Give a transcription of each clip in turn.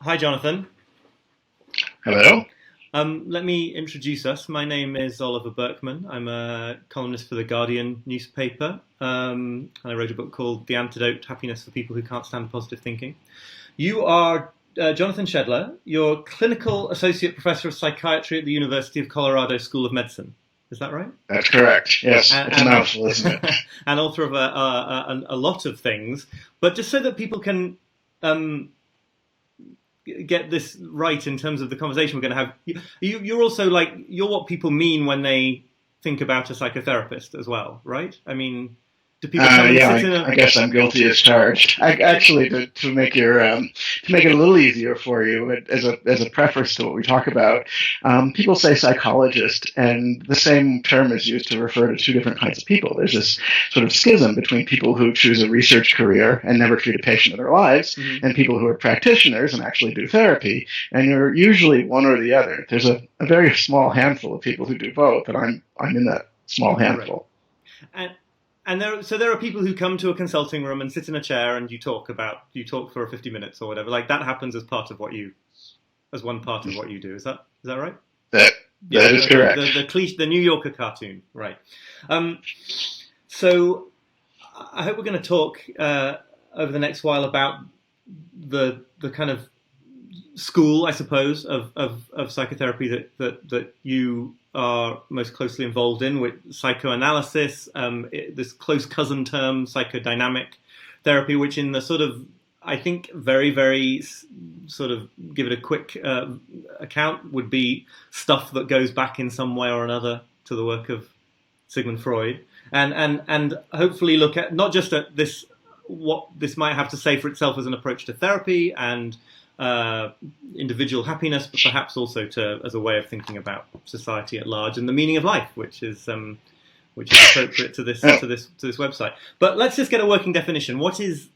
Hi, Jonathan. Hello. Let me introduce us. My name is Oliver Burkeman. I'm a columnist for the Guardian newspaper, and I wrote a book called The Antidote, Happiness for People Who Can't Stand Positive Thinking. You are Jonathan Shedler. You're Clinical Associate Professor of Psychiatry at the University of Colorado School of Medicine. Is that right? That's correct. Yes, And, it's a mouthful, isn't it? and author of a lot of things. But just so that people can um, get this right in terms of the conversation we're going to have. You're also you're what people mean when they think about a psychotherapist as well, right? I mean, do people come and Yeah, sit in I a? guess I'm guilty as charged. Actually, to make to make it a little easier for you, as a preface to what we talk about, people say psychologist, and the same term is used to refer to two different kinds of people. There's this sort of schism between people who choose a research career and never treat a patient in their lives, Mm-hmm. and people who are practitioners and actually do therapy. And you're usually one or the other. There's a very small handful of people who do both, and I'm in that small Right. handful. And there are people who come to a consulting room and sit in a chair and you talk for 50 minutes or whatever. Like that happens as one part of what you do. Is that right? That Yeah, that is correct. the New Yorker cartoon, right? Um, so I hope we're going to talk over the next while about the kind of school, I suppose, of psychotherapy that you are most closely involved in, with psychoanalysis, this close cousin term, psychodynamic therapy, which in the sort of, I think, very, very sort of give it a quick account, would be stuff that goes back in some way or another to the work of Sigmund Freud, and hopefully look at not just at this, what this might have to say for itself as an approach to therapy and uh, individual happiness, but perhaps also as a way of thinking about society at large and the meaning of life, which is appropriate to this Oh, website. But let's just get a working definition. What is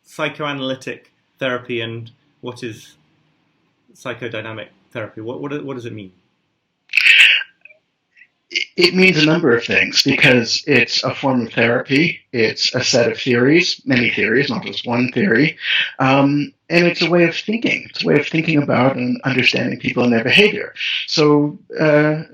psychoanalytic therapy and what is psychodynamic therapy? What does it mean? it means a number of things because it's a form of therapy. It's a set of theories, many theories, not just one theory. And it's a way of thinking. It's a way of thinking about and understanding people and their behavior. So,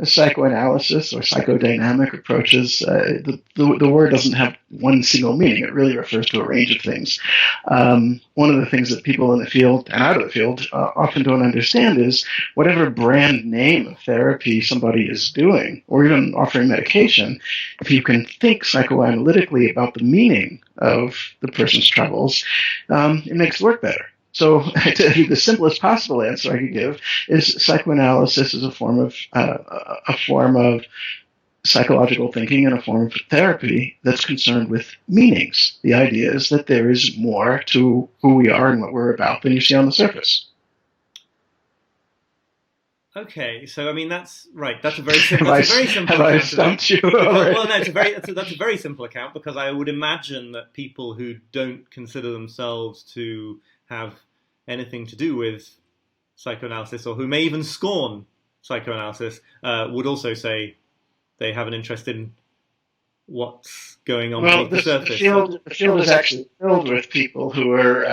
psychoanalysis or psychodynamic approaches, the word doesn't have one single meaning. It really refers to a range of things. One of the things that people in the field and out of the field often don't understand is whatever brand name of therapy somebody is doing, or even offering medication, if you can think psychoanalytically about the meaning of the person's troubles, it makes the work better. So, the simplest possible answer I could give is psychoanalysis is a form of psychological thinking and a form of therapy that's concerned with meanings. The idea is that there is more to who we are and what we're about than you see on the surface. Okay, so I mean that's right. That's a very have that's I a very simple have I account of it. stumped you Because, already? well, no, that's a very simple account because I would imagine that people who don't consider themselves to have anything to do with psychoanalysis, or who may even scorn psychoanalysis, would also say they have an interest in what's going on Well, beneath the surface. the field is actually filled with people who are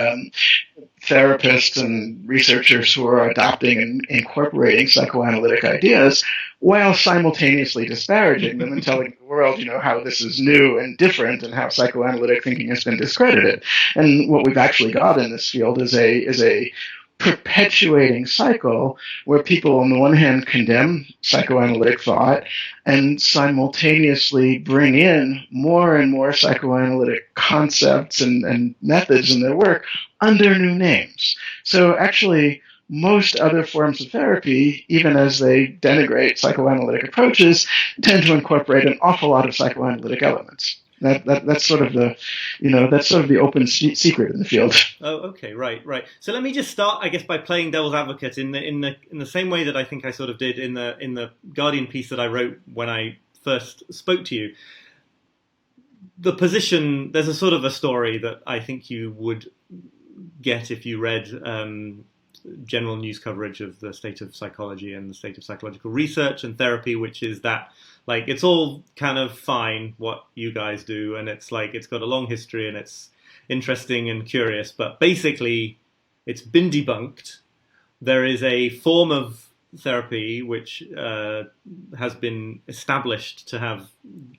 therapists and researchers who are adopting and incorporating psychoanalytic ideas while simultaneously disparaging them and telling the world, how this is new and different and how psychoanalytic thinking has been discredited. And what we've actually got in this field is a perpetuating cycle where people on the one hand condemn psychoanalytic thought and simultaneously bring in more and more psychoanalytic concepts and methods in their work under new names. So actually, most other forms of therapy, even as they denigrate psychoanalytic approaches, tend to incorporate an awful lot of psychoanalytic elements. That's sort of the open secret in the field. Oh, okay, right. So let me just start, I guess, by playing devil's advocate in the same way that I think I sort of did in the Guardian piece that I wrote when I first spoke to you. The position, there's a sort of a story that I think you would get if you read general news coverage of the state of psychology and the state of psychological research and therapy, which is that it's all kind of fine what you guys do, and it's got a long history and it's interesting and curious, but basically it's been debunked. There is a form of therapy which has been established to have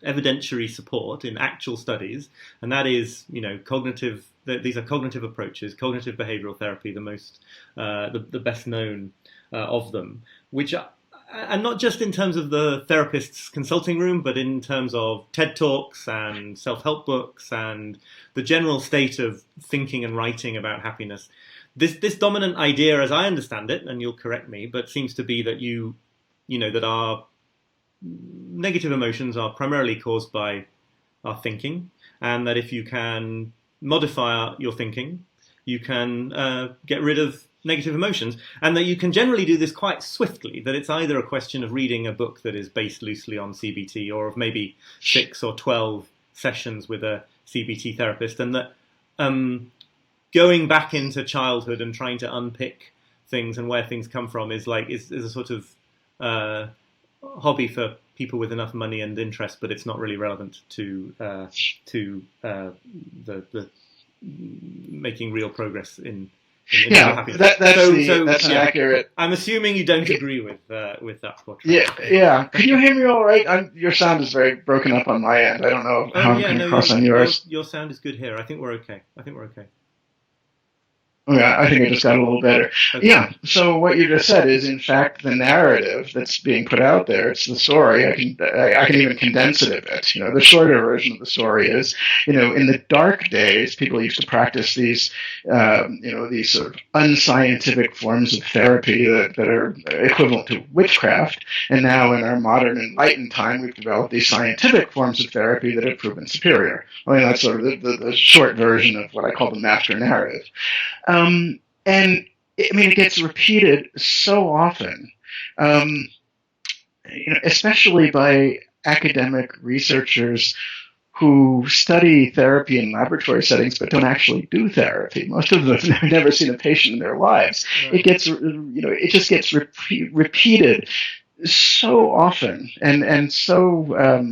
evidentiary support in actual studies, and that is, cognitive. These are cognitive approaches, cognitive behavioral therapy, the best known of them, which are, and not just in terms of the therapist's consulting room, but in terms of TED Talks and self-help books and the general state of thinking and writing about happiness. This dominant idea, as I understand it, and you'll correct me, but seems to be that that our negative emotions are primarily caused by our thinking, and that if you can modify your thinking, you can get rid of negative emotions, and that you can generally do this quite swiftly, that it's either a question of reading a book that is based loosely on CBT, or of maybe 6 or 12 sessions with a CBT therapist, and that going back into childhood and trying to unpick things and where things come from is a sort of hobby for people with enough money and interest, but it's not really relevant to the making real progress in happiness. That's accurate. I'm assuming you don't agree with that portrait. Yeah. Can you hear me all right? Your sound is very broken up on my end. I don't know how I'm coming across on yours. Your sound is good here. I think we're okay. Yeah, I think it just got a little better. Okay. Yeah, so what you just said is, in fact, the narrative that's being put out there. It's the story. I can even condense it a bit. The shorter version of the story is, in the dark days, people used to practice these sort of unscientific forms of therapy that are equivalent to witchcraft. And now, in our modern enlightened time, we've developed these scientific forms of therapy that have proven superior. I mean, that's sort of the short version of what I call the master narrative. It gets repeated so often, especially by academic researchers who study therapy in laboratory settings but don't actually do therapy. Most of them have never seen a patient in their lives. Right. It just gets repeated so often and so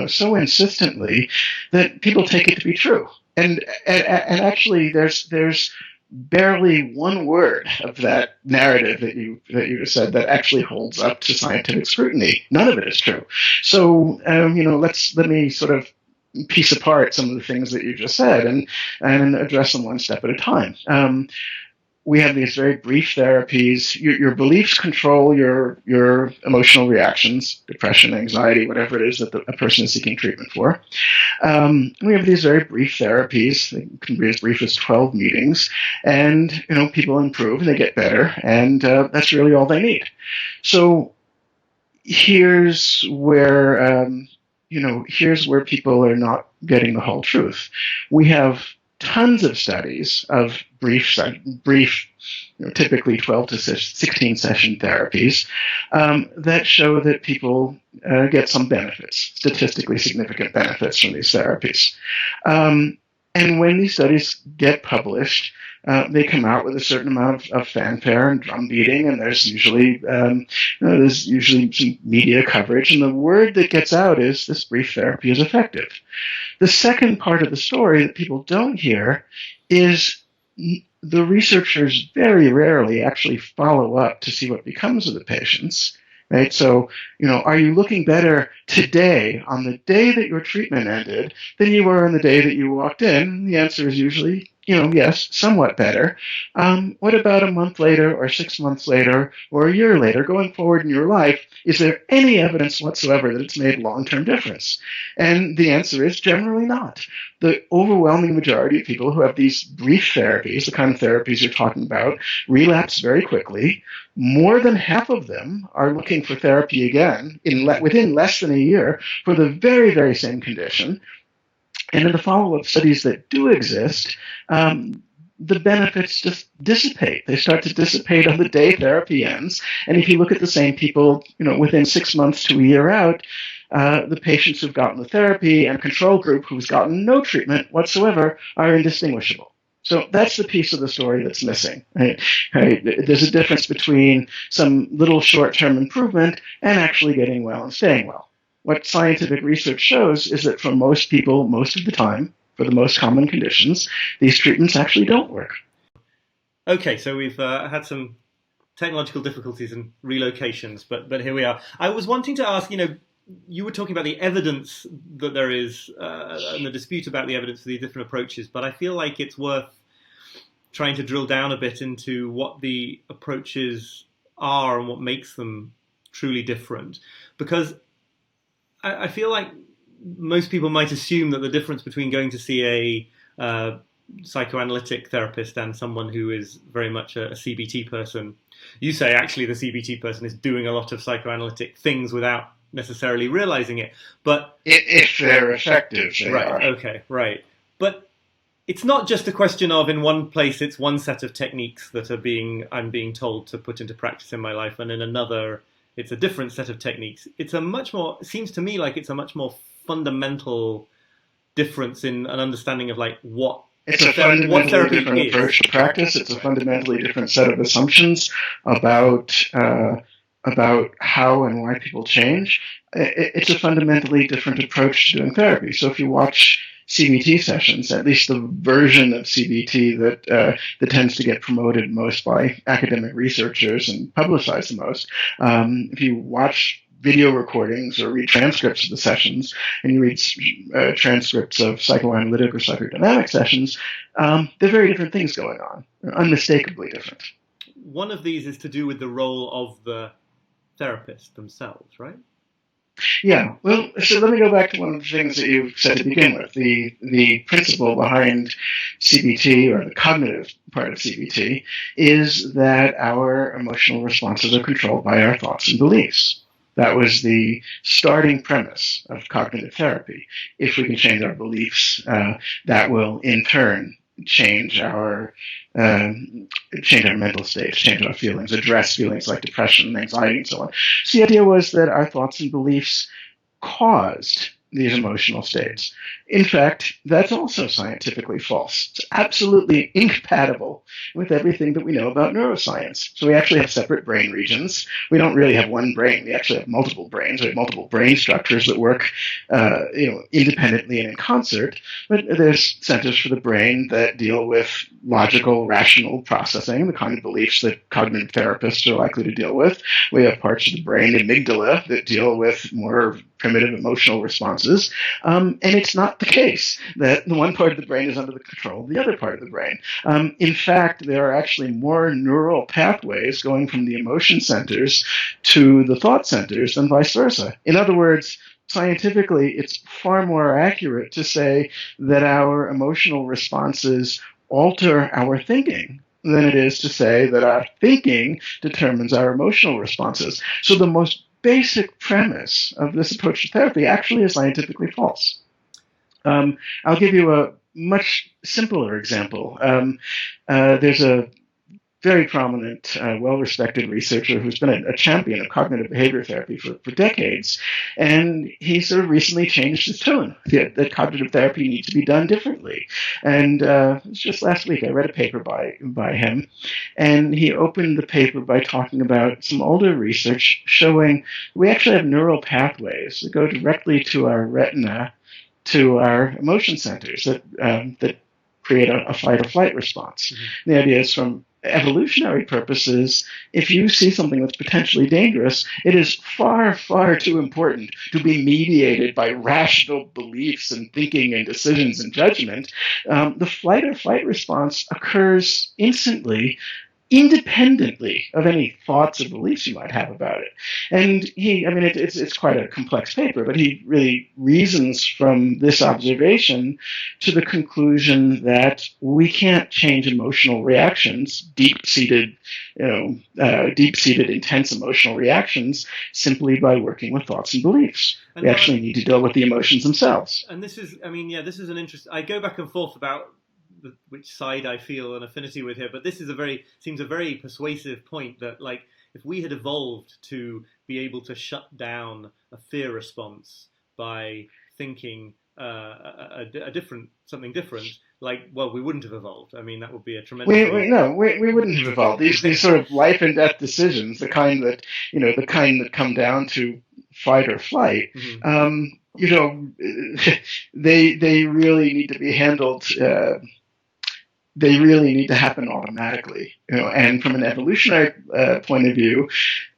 so insistently that people take it to be true. And actually, there's barely one word of that narrative that you just said that actually holds up to scientific scrutiny. None of it is true. So let me sort of piece apart some of the things that you just said and address them one step at a time. We have these very brief therapies. Your beliefs control your emotional reactions, depression, anxiety, whatever it is that a person is seeking treatment for. We have these very brief therapies. They can be as brief as 12 meetings. And, people improve and they get better. And that's really all they need. So here's where people are not getting the whole truth. We have tons of studies of brief, typically 12 to 16 session therapies that show that people get some benefits, statistically significant benefits from these therapies. And when these studies get published, they come out with a certain amount of fanfare and drum beating, and there's usually some media coverage, and the word that gets out is this brief therapy is effective. The second part of the story that people don't hear is the researchers very rarely actually follow up to see what becomes of the patients. Right? So, are you looking better today, on the day that your treatment ended, than you were on the day that you walked in? The answer is usually, yes, somewhat better. What about a month later or 6 months later or a year later? Going forward in your life, is there any evidence whatsoever that it's made a long-term difference? And the answer is generally not. The overwhelming majority of people who have these brief therapies, the kind of therapies you're talking about, relapse very quickly. More than half of them are looking for therapy again within less than a year for the very, very same condition. And in the follow-up studies that do exist, the benefits just dissipate. They start to dissipate on the day therapy ends. And if you look at the same people, within 6 months to a year out, the patients who've gotten the therapy and control group who's gotten no treatment whatsoever are indistinguishable. So that's the piece of the story that's missing. Right? There's a difference between some little short-term improvement and actually getting well and staying well. What scientific research shows is that for most people, most of the time, for the most common conditions, these treatments actually don't work. Okay, so we've had some technological difficulties and relocations, but here we are. I was wanting to ask, you were talking about the evidence that there is and the dispute about the evidence for the different approaches, but I feel like it's worth trying to drill down a bit into what the approaches are and what makes them truly different. Because I feel like most people might assume that the difference between going to see a psychoanalytic therapist and someone who is very much a CBT person, you say actually the CBT person is doing a lot of psychoanalytic things without necessarily realizing it. But if they're effective, they right, are. Okay, right. But it's not just a question of in one place it's one set of techniques that I'm being told to put into practice in my life, and in another it's a different set of techniques. It seems to me like it's a much more fundamental difference in an understanding of like what it's a fundamentally different approach to practice. It's a fundamentally different set of assumptions about how and why people change. It's a fundamentally different approach to doing therapy. So if you watch CBT sessions, at least the version of CBT that tends to get promoted most by academic researchers and publicized the most, if you watch video recordings or read transcripts of the sessions, and you read transcripts of psychoanalytic or psychodynamic sessions, they're very different things going on. They're unmistakably different. One of these is to do with the role of the therapist themselves, right? Yeah. Well, so let me go back to one of the things that you said to begin with. The principle behind CBT, or the cognitive part of CBT, is that our emotional responses are controlled by our thoughts and beliefs. That was the starting premise of cognitive therapy. If we can change our beliefs, that will in turn change our mental states, change our feelings, address feelings like depression and anxiety and so on. So the idea was that our thoughts and beliefs caused these emotional states. In fact, that's also scientifically false. It's absolutely incompatible with everything that we know about neuroscience. So we actually have separate brain regions. We don't really have one brain. We actually have multiple brains. We have multiple brain structures that work independently and in concert. But there's centers for the brain that deal with logical, rational processing, the kind of beliefs that cognitive therapists are likely to deal with. We have parts of the brain, amygdala, that deal with more primitive emotional responses. And it's not the case that the one part of the brain is under the control of the other part of the brain. In fact, there are actually more neural pathways going from the emotion centers to the thought centers than vice versa. In other words, scientifically, it's far more accurate to say that our emotional responses alter our thinking than it is to say that our thinking determines our emotional responses. So the most basic premise of this approach to therapy actually is scientifically false. I'll give you a much simpler example. There's a very prominent, well-respected researcher who's been a champion of cognitive behavior therapy for decades, and he sort of recently changed his tune that cognitive therapy needs to be done differently. And just last week I read a paper by him, and he opened the paper by talking about some older research showing we actually have neural pathways that go directly to our retina, to our emotion centers that create a fight or flight response. Mm-hmm. The idea is, from evolutionary purposes, if you see something that's potentially dangerous, it is far, far too important to be mediated by rational beliefs and thinking and decisions and judgment. The flight or flight response occurs instantly, independently of any thoughts or beliefs you might have about it. And it's quite a complex paper, but he really reasons from this observation to the conclusion that we can't change emotional reactions, deep-seated intense emotional reactions, simply by working with thoughts and beliefs. And we actually need to deal with the emotions themselves. And this is an interest. I go back and forth about which side I feel an affinity with here, but this is seems a very persuasive point that, like, if we had evolved to be able to shut down a fear response by thinking something different, we wouldn't have evolved. I mean, that would be a tremendous. We wouldn't have evolved. These sort of life and death decisions, the kind that come down to fight or flight. Mm-hmm. They really need to be handled they really need to happen automatically. And from an evolutionary point of view,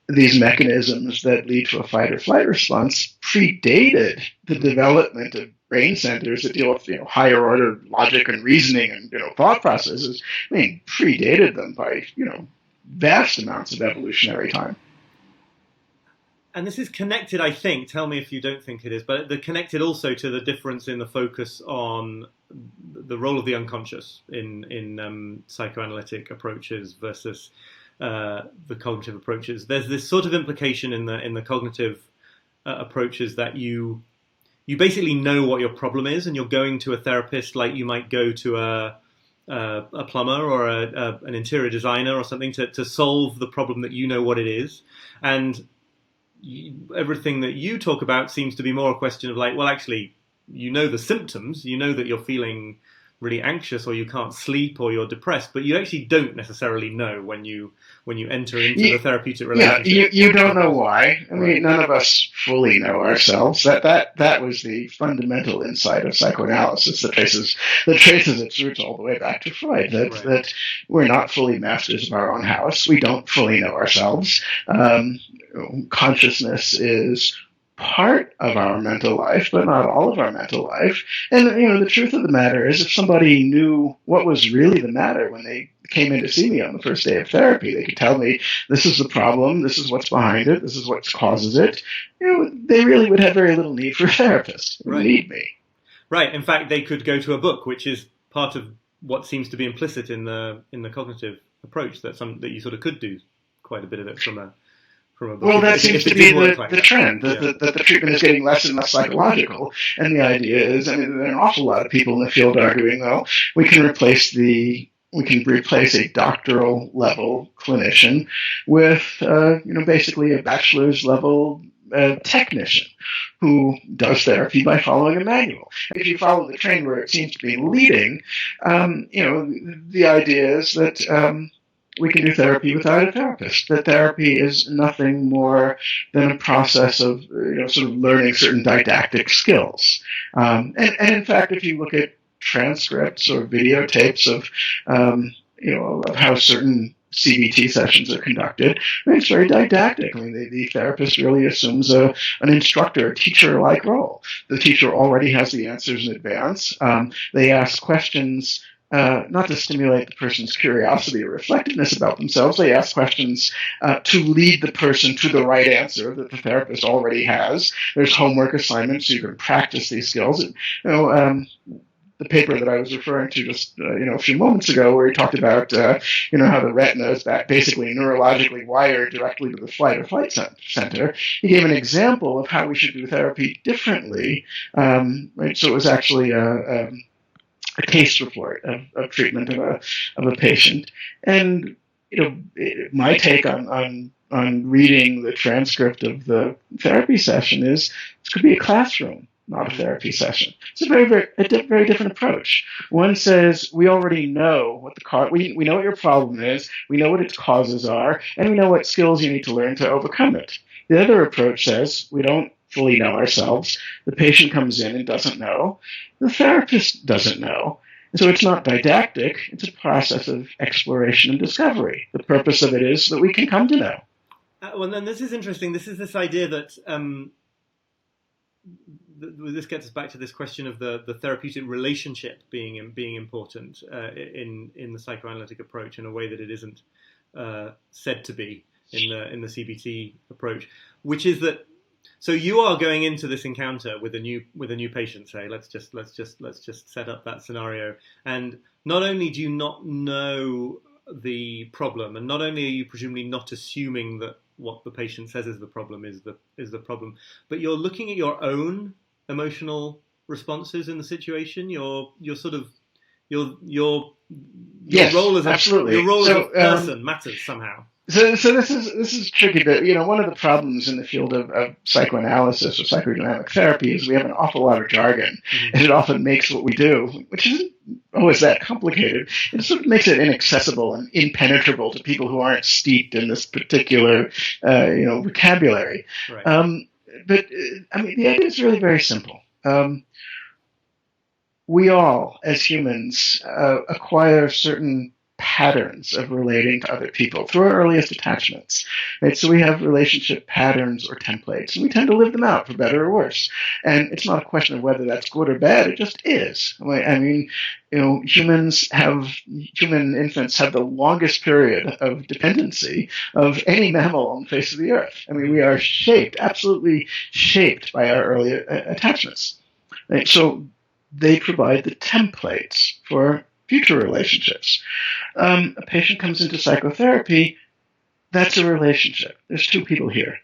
these mechanisms that lead to a fight or flight response predated the development of brain centers that deal with higher order logic and reasoning and thought processes. Predated them by vast amounts of evolutionary time. And this is connected, I think, tell me if you don't think it is, but they're connected also to the difference in the focus on the role of the unconscious in psychoanalytic approaches versus the cognitive approaches. There's this sort of implication in the cognitive approaches that you basically know what your problem is, and you're going to a therapist like you might go to a plumber or an interior designer or something to solve the problem that you know what it is. And everything that you talk about seems to be more a question of like, well, actually, you know the symptoms, you know that you're feeling really anxious or you can't sleep or you're depressed, but you actually don't necessarily know when you enter into the therapeutic relationship. Yeah, you don't know why. I mean, none of us fully know ourselves. That was the fundamental insight of psychoanalysis that traces its roots all the way back to Freud. That we're not fully masters of our own house. We don't fully know ourselves. Consciousness is part of our mental life, but not all of our mental life. And the truth of the matter is, if somebody knew what was really the matter when they came in to see me on the first day of therapy, they could tell me, this is the problem, this is what's behind it, this is what causes it. They really would have very little need for a therapist. They need me. Right. In fact, they could go to a book, which is part of what seems to be implicit in the cognitive approach, that you sort of could do quite a bit of it from a book. Well, that seems to be the trend, that the treatment is getting less and less psychological. And the idea is, there are an awful lot of people in the field arguing, well, we can replace a doctoral level clinician with, basically a bachelor's level technician who does therapy by following a manual. If you follow the trend where it seems to be leading, the idea is that we can do therapy without a therapist. That therapy is nothing more than a process of sort of learning certain didactic skills. And in fact, if you look at transcripts or videotapes of how certain CBT sessions are conducted, it's very didactic. The therapist really assumes an instructor, a teacher-like role. The teacher already has the answers in advance. They ask questions not to stimulate the person's curiosity or reflectiveness about themselves. They ask questions to lead the person to the right answer that the therapist already has. There's homework assignments so you can practice these skills. The paper that I was referring to just a few moments ago, where he talked about how the retina is basically neurologically wired directly to the flight or flight center. He gave an example of how we should do therapy differently. So it was actually a case report of treatment of a patient, and my take on reading the transcript of the therapy session is this could be a classroom, not a therapy session. It's a very different approach. One says we already know what we know what your problem is, we know what its causes are, and we know what skills you need to learn to overcome it. The other approach says we don't fully know ourselves. The patient comes in and doesn't know. The therapist doesn't know. And so it's not didactic. It's a process of exploration and discovery. The purpose of it is that we can come to know. Well, then this is interesting. This is this idea that this gets us back to this question of the therapeutic relationship being important in the psychoanalytic approach in a way that it isn't said to be in the CBT approach, which is that. So you are going into this encounter with a new patient. Say, let's just set up that scenario. And not only do you not know the problem, and not only are you presumably not assuming that what the patient says is the problem is the problem, but you're looking at your own emotional responses in the situation. Your yes, role as absolutely. Your role as a person matters somehow. So this is tricky. But one of the problems in the field of psychoanalysis or psychodynamic therapy is we have an awful lot of jargon, and it often makes what we do, which isn't always that complicated, it sort of makes it inaccessible and impenetrable to people who aren't steeped in this particular vocabulary. Right. But the idea is really very simple. we all, as humans, acquire certain patterns of relating to other people through our earliest attachments. Right? So we have relationship patterns or templates, and we tend to live them out for better or worse. And it's not a question of whether that's good or bad; it just is. I mean, human infants have the longest period of dependency of any mammal on the face of the earth. I mean, we are absolutely shaped by our early attachments. Right? So they provide the templates for future relationships. A patient comes into psychotherapy, that's a relationship. There's two people here.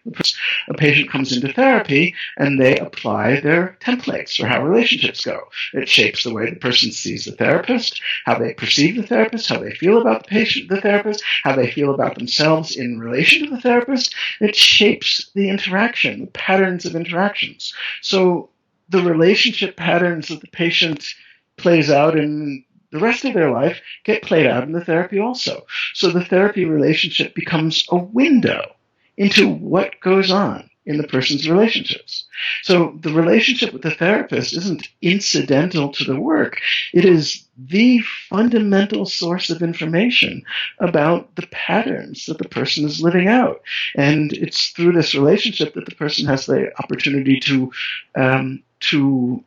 A patient comes into therapy and they apply their templates for how relationships go. It shapes the way the person sees the therapist, how they perceive the therapist, how they feel about the therapist, how they feel about themselves in relation to the therapist. It shapes the interaction, the patterns of interactions. So the relationship patterns that the patient plays out in the rest of their life get played out in the therapy also. So the therapy relationship becomes a window into what goes on in the person's relationships. So the relationship with the therapist isn't incidental to the work. It is the fundamental source of information about the patterns that the person is living out. And it's through this relationship that the person has the opportunity to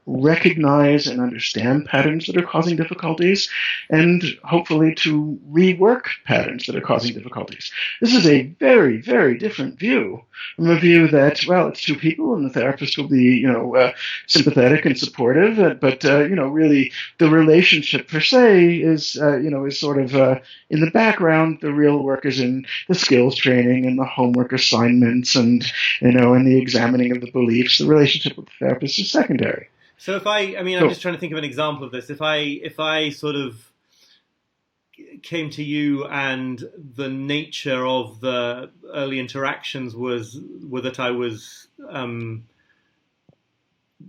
recognize and understand patterns that are causing difficulties, and hopefully to rework patterns that are causing difficulties. This is a very, very different view from a view that, well, it's two people and the therapist will be, sympathetic and supportive, but really the relationship per se is sort of in the background. The real work is in the skills training and the homework assignments and the examining of the beliefs. The relationship with the therapist is secondary. So I'm just trying to think of an example of this. If I sort of came to you and the nature of the early interactions were that I was,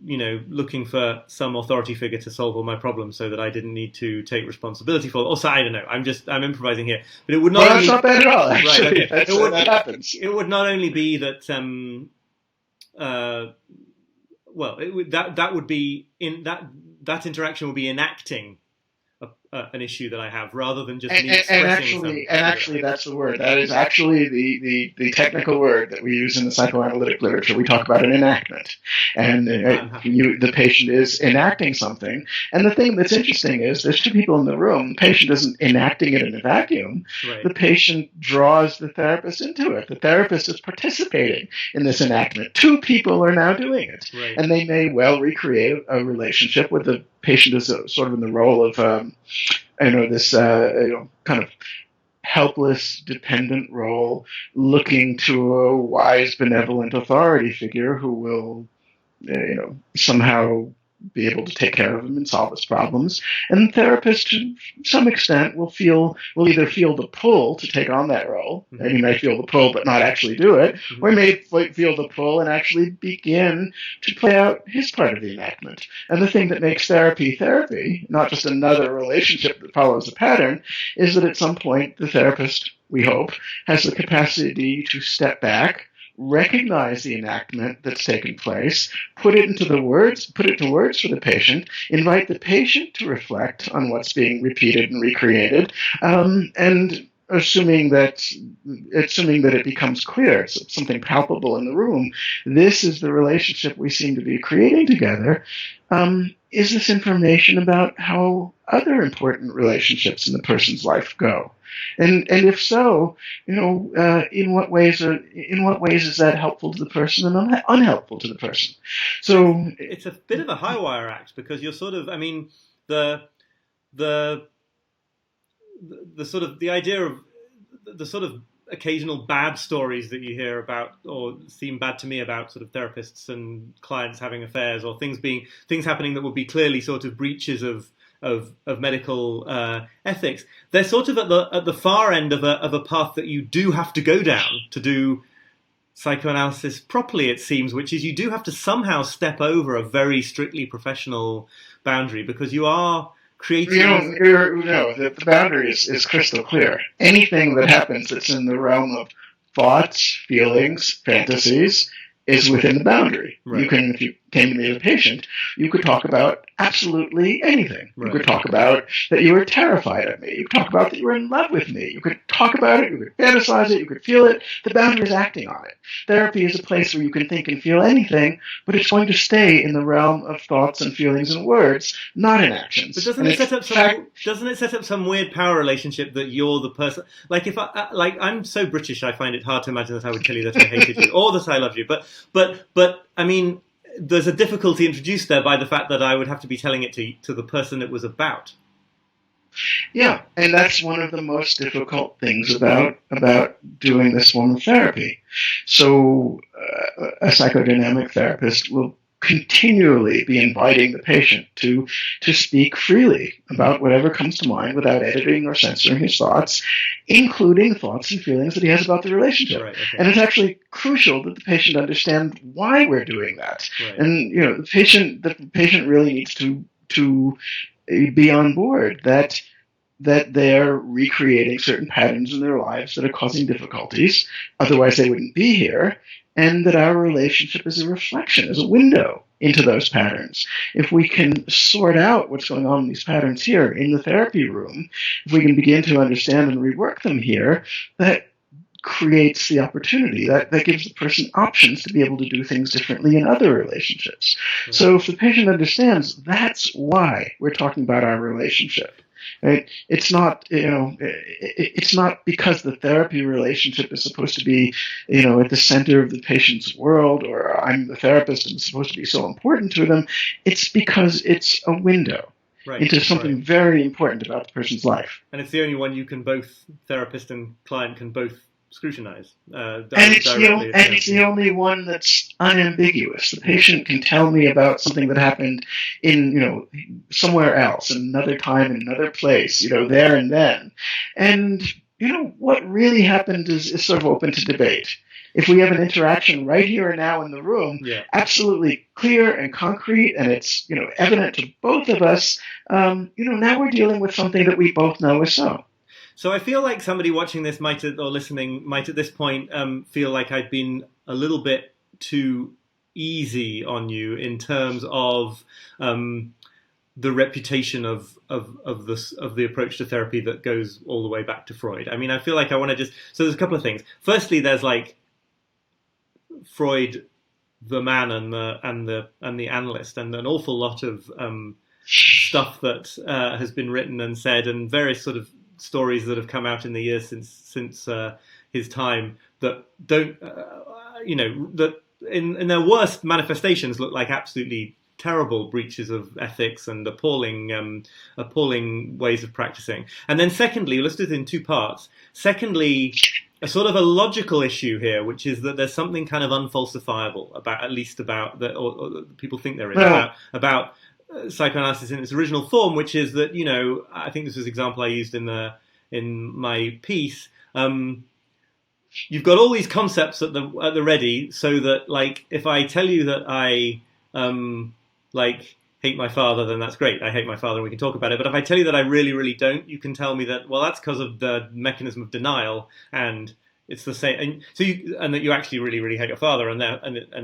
looking for some authority figure to solve all my problems so that I didn't need to take responsibility for it. Also, I don't know. I'm improvising here, but it would not. Well, that's not bad at all. Actually, right, okay. That happens. It would not only be that. That would be in that interaction would be enacting an issue that I have, rather than just me expressing. And actually, that's the word. That is actually the technical word that we use in the psychoanalytic literature. We talk about an enactment, and the patient is enacting something. And the thing that's interesting is there's two people in the room. The patient isn't enacting it in a vacuum. Right. The patient draws the therapist into it. The therapist is participating in this enactment. Two people are now doing it, right. And they may well recreate a relationship with the patient is sort of in the role of this kind of helpless, dependent role, looking to a wise, benevolent authority figure who will, somehow be able to take care of him and solve his problems. And the therapist, to some extent, will either feel the pull to take on that role, mm-hmm. and he may feel the pull but not actually do it, mm-hmm. or he may feel the pull and actually begin to play out his part of the enactment. And the thing that makes therapy, not just another relationship that follows a pattern, is that at some point the therapist, we hope, has the capacity to step back, recognize the enactment that's taken place, put it to words for the patient, invite the patient to reflect on what's being repeated and recreated, and assuming that it becomes clear, it's something palpable in the room, this is the relationship we seem to be creating together. Is this information about how other important relationships in the person's life go? And if so, in what ways is that helpful to the person and unhelpful to the person? So it's a bit of a high wire act, because you're sort of, the sort of the idea of the sort of occasional bad stories that you hear about, or seem bad to me, about sort of therapists and clients having affairs, or things happening that would be clearly sort of breaches of medical ethics. They're sort of at the far end of a path that you do have to go down to do psychoanalysis properly, it seems, which is you do have to somehow step over a very strictly professional boundary, because you are creating... The boundary is crystal clear. Anything that happens that's in the realm of thoughts, feelings, fantasies is within the boundary. Right. You can, came to me as a patient, you could talk about absolutely anything. Right. You could talk about that you were terrified of me. You could talk about that you were in love with me. You could talk about it. You could fantasize it. You could feel it. The boundary is acting on it. Therapy is a place where you can think and feel anything, but it's going to stay in the realm of thoughts and feelings and words, not in actions. But doesn't it set up some weird power relationship that you're the person? Like if I'm so British, I find it hard to imagine that I would tell you that I hated you or that I loved you. But I mean, there's a difficulty introduced there by the fact that I would have to be telling it to the person it was about. Yeah, and that's one of the most difficult things about doing this form of therapy. So a psychodynamic therapist will continually be inviting the patient to speak freely about whatever comes to mind without editing or censoring his thoughts, including thoughts and feelings that he has about the relationship. Right, okay. And it's actually crucial that the patient understand why we're doing that. Right. And the patient really needs to be on board that they're recreating certain patterns in their lives that are causing difficulties, otherwise they wouldn't be here, and that our relationship is a reflection, is a window into those patterns. If we can sort out what's going on in these patterns here in the therapy room, if we can begin to understand and rework them here, that creates the opportunity, that gives the person options to be able to do things differently in other relationships. Right. So if the patient understands, that's why we're talking about our relationship. Right? It's not, it's not because the therapy relationship is supposed to be, at the center of the patient's world, or I'm the therapist and it's supposed to be so important to them. It's because it's a window into something very important about the person's life. And it's the only one you can both, therapist and client can both scrutinize. And it's the only one that's unambiguous. The patient can tell me about something that happened in, somewhere else, in another time, in another place, there and then. And, what really happened is sort of open to debate. If we have an interaction right here and now in the room, absolutely clear and concrete, and it's, evident to both of us, now we're dealing with something that we both know is so. So I feel like somebody watching this or listening might at this point feel like I've been a little bit too easy on you in terms of the reputation of the approach to therapy that goes all the way back to Freud. I mean, I feel like I want to so there's a couple of things. Firstly, there's like Freud, the man and the analyst, and an awful lot of stuff that has been written and said, and various sort of stories that have come out in the years since his time that don't, that in their worst manifestations look like absolutely terrible breaches of ethics and appalling ways of practicing. And then secondly, let's do it in two parts. Secondly, a sort of a logical issue here, which is that there's something kind of unfalsifiable about that, or people think there is about psychoanalysis in its original form, which is that, I think this was an example I used in my piece. You've got all these concepts at the ready, so that like if I tell you that I hate my father, then that's great. I hate my father, and we can talk about it. But if I tell you that I really, really don't, you can tell me that that's because of the mechanism of denial, and it's the same. And so and that you actually really, really hate your father, and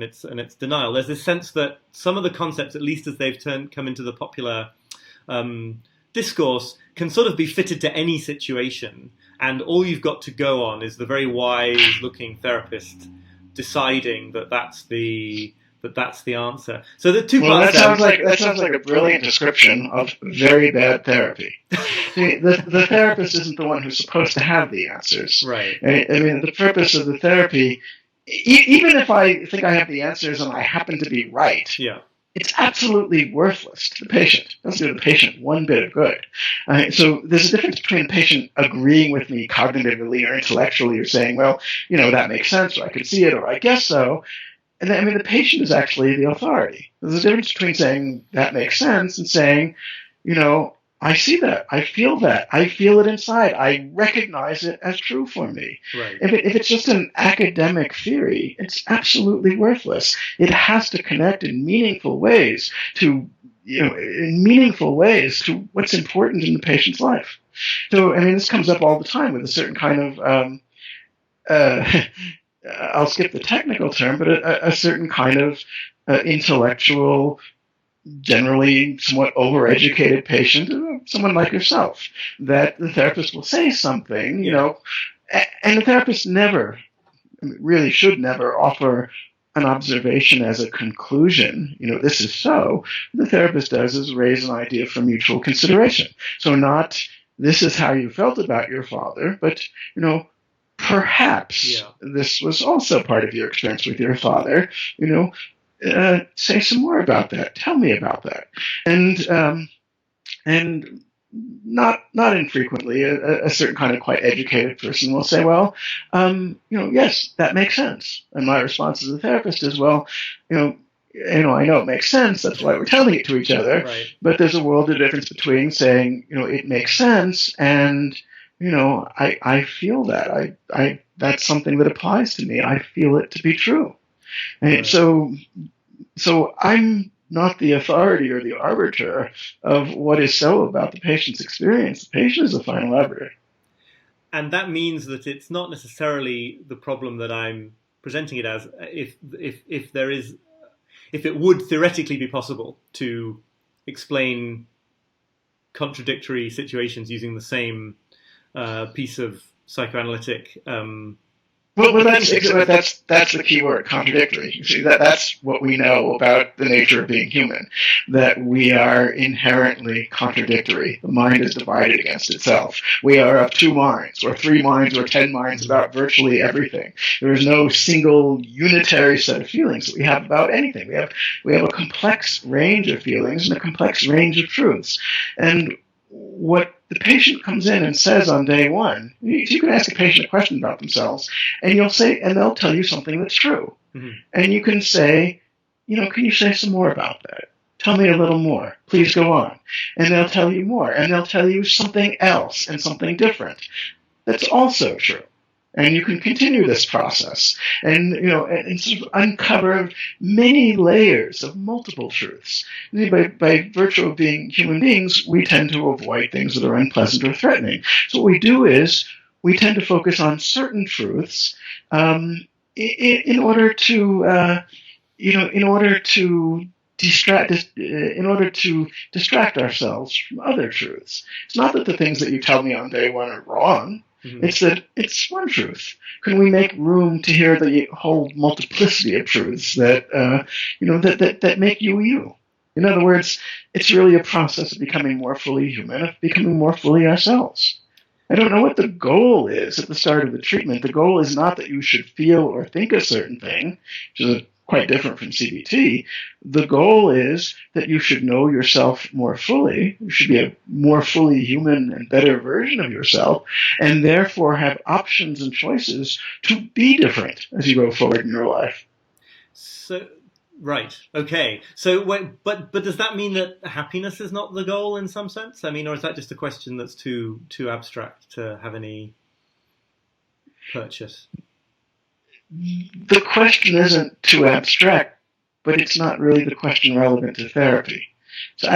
it's denial. There's this sense that some of the concepts, at least as they've come into the popular discourse, can sort of be fitted to any situation, and all you've got to go on is the very wise-looking therapist deciding that that's the answer. So the two parts. That sounds like a brilliant description of very bad therapy. See, the therapist isn't the one who's supposed to have the answers. Right. I mean, the purpose of the therapy, even if I think I have the answers and I happen to be right, it's absolutely worthless to the patient. It doesn't do the patient one bit of good. So there's a difference between a patient agreeing with me cognitively or intellectually, or saying, well, that makes sense, or I can see it, or I guess so. And then, the patient is actually the authority. There's a difference between saying that makes sense and saying, I see that, I feel it inside, I recognize it as true for me. Right. If it's just an academic theory, it's absolutely worthless. It has to connect in meaningful ways to what's important in the patient's life. So, this comes up all the time with a certain kind of I'll skip the technical term, but a certain kind of intellectual, generally somewhat overeducated patient, someone like yourself, that the therapist will say something, and the therapist never, really should never offer an observation as a conclusion, this is so. The therapist does is raise an idea for mutual consideration. So not, this is how you felt about your father, but, perhaps this was also part of your experience with your father, say some more about that. Tell me about that. And not infrequently, a certain kind of quite educated person will say, well, yes, that makes sense. And my response as a therapist is, well, I know it makes sense. That's why we're telling it to each other. Right. But there's a world of difference between saying, it makes sense and, I feel that. I that's something that applies to me. I feel it to be true. And right. So I'm not the authority or the arbiter of what is so about the patient's experience. The patient is the final arbiter. And that means that it's not necessarily the problem that I'm presenting it as. If it would theoretically be possible to explain contradictory situations using the same piece of psychoanalytic. Well, that's the key word, contradictory. You see, that's what we know about the nature of being human, that we are inherently contradictory. The mind is divided against itself. We are of 2 minds, or 3 minds, or 10 minds about virtually everything. There is no single unitary set of feelings that we have about anything. We have a complex range of feelings and a complex range of truths. And what the patient comes in and says on day one, you can ask a patient a question about themselves, and they'll tell you something that's true. Mm-hmm. And you can say, can you say some more about that? Tell me a little more. Please go on. And they'll tell you more, and they'll tell you something else and something different that's also true. And you can continue this process and sort of uncover many layers of multiple truths. By virtue of being human beings, we tend to avoid things that are unpleasant or threatening. So what we do is we tend to focus on certain truths in order to distract ourselves from other truths. It's not that the things that you tell me on day one are wrong. Mm-hmm. It's that it's one truth. Can we make room to hear the whole multiplicity of truths that that make you you? In other words, it's really a process of becoming more fully human, of becoming more fully ourselves. I don't know what the goal is at the start of the treatment. The goal is not that you should feel or think a certain thing, which is quite different from CBT. The goal is that you should know yourself more fully. You should be a more fully human and better version of yourself, and therefore have options and choices to be different as you go forward in your life. So, right, okay. So, but does that mean that happiness is not the goal in some sense? I mean, or is that just a question that's too abstract to have any purchase? The question isn't too abstract, but it's not really the question relevant to therapy. So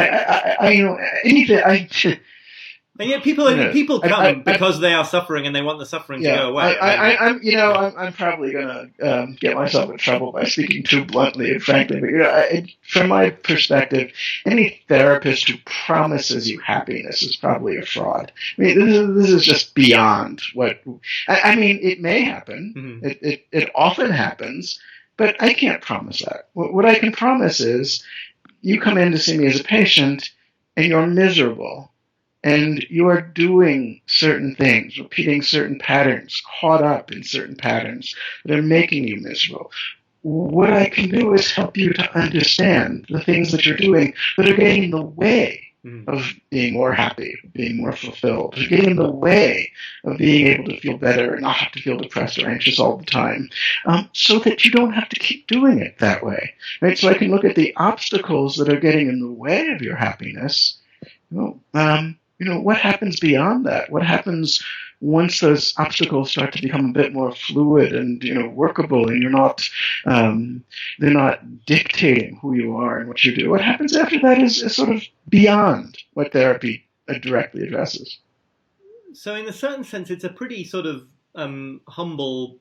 and yet people come because they are suffering and they want the suffering to go away. I'm probably going to get myself in trouble by speaking too bluntly and frankly, but from my perspective, any therapist who promises you happiness is probably a fraud. I mean, this is just beyond what. I mean, it may happen. Mm-hmm. It often happens, but I can't promise that. What I can promise is, you come in to see me as a patient, and you're miserable. And you are doing certain things, repeating certain patterns, caught up in certain patterns that are making you miserable. What I can do is help you to understand the things that you're doing that are getting in the way of being more happy, being more fulfilled, getting in the way of being able to feel better and not have to feel depressed or anxious all the time, so that you don't have to keep doing it that way. Right? So I can look at the obstacles that are getting in the way of your happiness. What happens beyond that? What happens once those obstacles start to become a bit more fluid and workable, and they're not dictating who you are and what you do? What happens after that is sort of beyond what therapy directly addresses. So, in a certain sense, it's a pretty sort of humble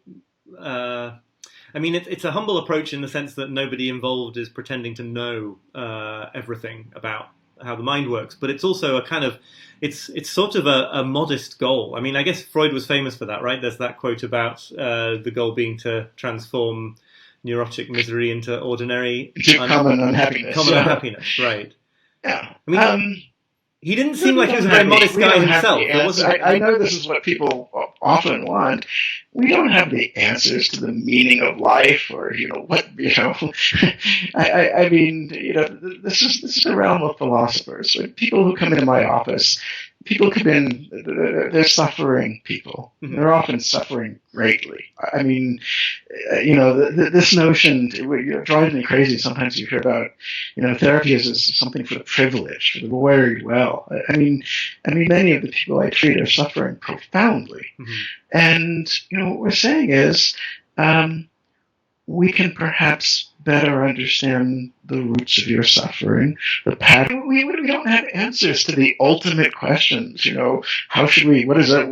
I mean, it's a humble approach in the sense that nobody involved is pretending to know everything about how the mind works, but it's also a kind of it's sort of a modest goal. I mean, I guess Freud was famous for that, right? There's that quote about the goal being to transform neurotic misery into ordinary common unhappiness. Common unhappiness, right? Yeah. I mean, he didn't seem like he was a very modest guy himself. I know this is what people often want. We don't have the answers to the meaning of life, or what. I mean, this is the realm of philosophers. People who come into my office, people come in. They're suffering people. Mm-hmm. They're often suffering greatly. I mean, this notion drives me crazy. Sometimes you hear about, therapy is something for the privileged, for the very well. I mean, many of the people I treat are suffering profoundly. Mm-hmm. And, what we're saying is we can perhaps better understand the roots of your suffering, the pattern. We don't have answers to the ultimate questions. How should we? What is that?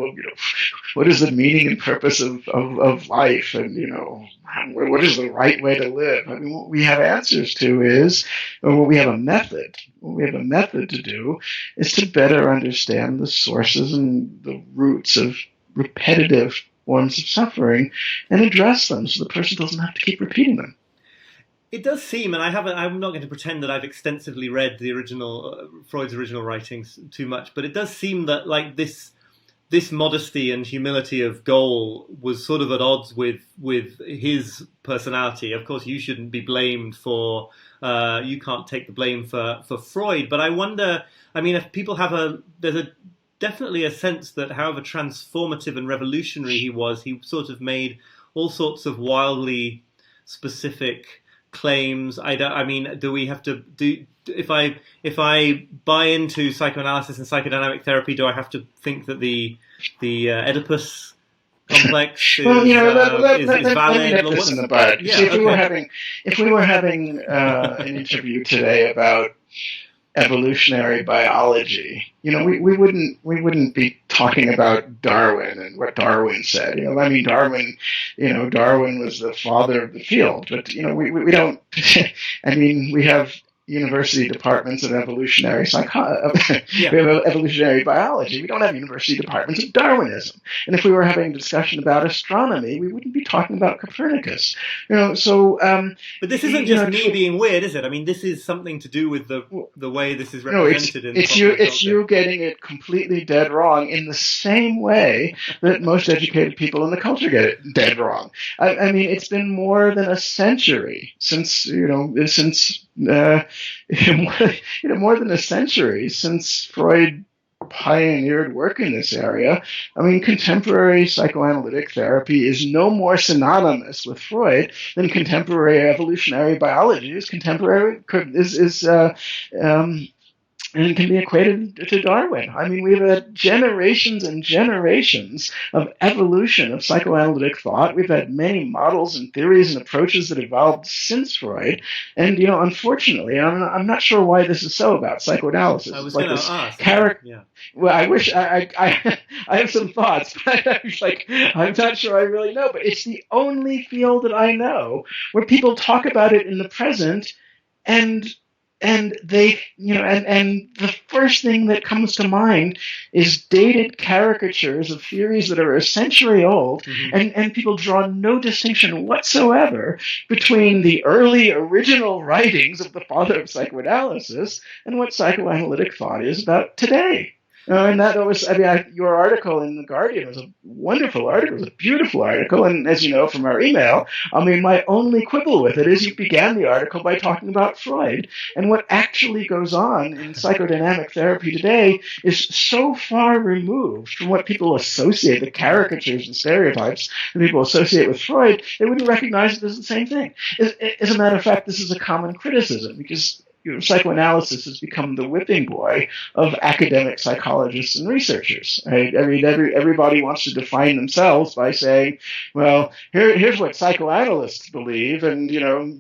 What is the meaning and purpose of life? And what is the right way to live? I mean, what we have answers to is, or what we have a method. What we have a method to do is to better understand the sources and the roots of repetitive forms of suffering and address them so the person doesn't have to keep repeating them. It does seem, and I'm not going to pretend that I've extensively read the original Freud's original writings too much, but it does seem that like this modesty and humility of goal was sort of at odds with his personality. Of course, you shouldn't be blamed for you can't take the blame for Freud, but I wonder. I mean, if people have there's definitely a sense that however transformative and revolutionary he was, he sort of made all sorts of wildly specific claims. Do we have to do? If I buy into psychoanalysis and psychodynamic therapy, do I have to think that the Oedipus complex is valid? Let me nip this in the bud. Yeah, see, if we were having an interview today about evolutionary biology, we wouldn't be talking about Darwin and what Darwin said. Darwin was the father of the field, but we don't. We have university departments of evolutionary we have evolutionary biology. We don't have university departments of Darwinism. And if we were having a discussion about astronomy, we wouldn't be talking about Copernicus. But this isn't just me being weird, is it? I mean, this is something to do with the way this is represented. It's you getting it completely dead wrong in the same way that most educated people in the culture get it dead wrong. I mean, it's been more than a century since more than a century since Freud pioneered work in this area. I mean, contemporary psychoanalytic therapy is no more synonymous with Freud than contemporary evolutionary biology is and it can be equated to Darwin. I mean, we've had generations and generations of evolution of psychoanalytic thought. We've had many models and theories and approaches that evolved since Freud. And, unfortunately, I'm not sure why this is so about psychoanalysis. I was going to ask. Yeah. Well, I wish I have some thoughts, but I'm not sure I really know. But it's the only field that I know where people talk about it in the present and they, and the first thing that comes to mind is dated caricatures of theories that are a century old, mm-hmm. and people draw no distinction whatsoever between the early original writings of the father of psychoanalysis and what psychoanalytic thought is about today. And that was, your article in The Guardian was a wonderful article. It was a beautiful article. And as you know from our email, my only quibble with it is you began the article by talking about Freud. And what actually goes on in psychodynamic therapy today is so far removed from what people associate, the caricatures and stereotypes that people associate with Freud, they wouldn't recognize it as the same thing. As a matter of fact, this is a common criticism because psychoanalysis has become the whipping boy of academic psychologists and researchers. Right? I mean, everybody wants to define themselves by saying, well, here's what psychoanalysts believe, and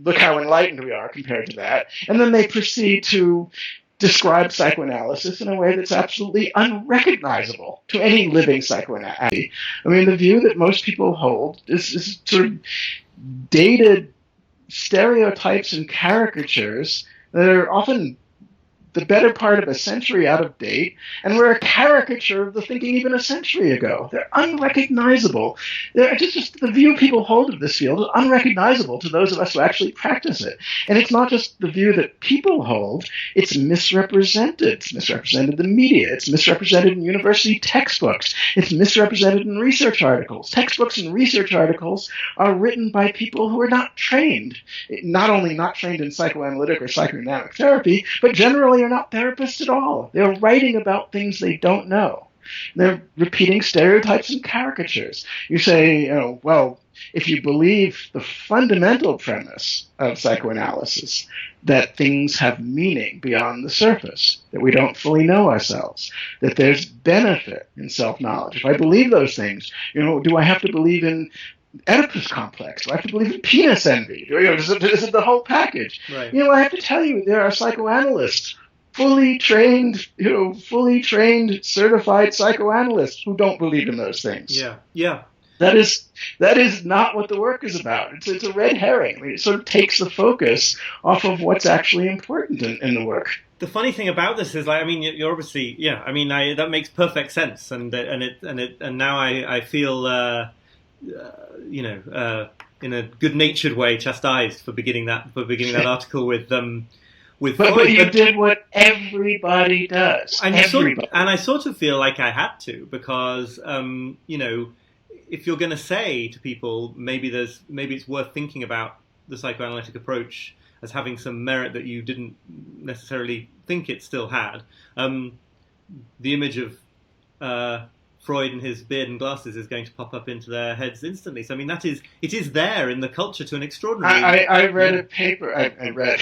look how enlightened we are compared to that. And then they proceed to describe psychoanalysis in a way that's absolutely unrecognizable to any living psychoanalyst. I mean, the view that most people hold is sort of dated stereotypes and caricatures that are often the better part of a century out of date, and were a caricature of the thinking even a century ago. They're unrecognizable. They're just the view people hold of this field is unrecognizable to those of us who actually practice it. And it's not just the view that people hold, it's misrepresented. It's misrepresented in the media. It's misrepresented in university textbooks. It's misrepresented in research articles. Textbooks and research articles are written by people who are not trained, not only not trained in psychoanalytic or psychodynamic therapy, but generally are not therapists at all. They're writing about things they don't know. They're repeating stereotypes and caricatures. You say, well, if you believe the fundamental premise of psychoanalysis, that things have meaning beyond the surface, that we don't fully know ourselves, that there's benefit in self-knowledge. If I believe those things, do I have to believe in Oedipus complex? Do I have to believe in penis envy? Is it the whole package? Right. I have to tell you, there are psychoanalysts, fully trained, certified psychoanalysts who don't believe in those things. Yeah. That is not what the work is about. It's a red herring. I mean, it sort of takes the focus off of what's actually important in the work. The funny thing about this is, you're obviously, that makes perfect sense, and now I feel, in a good-natured way, chastised for beginning that article with. But you did what everybody does. And I sort of feel like I had to, because if you're going to say to people, maybe it's worth thinking about the psychoanalytic approach as having some merit that you didn't necessarily think it still had, the image of Freud and his beard and glasses is going to pop up into their heads instantly. So, I mean, it is there in the culture to an extraordinary... I read a paper, I read,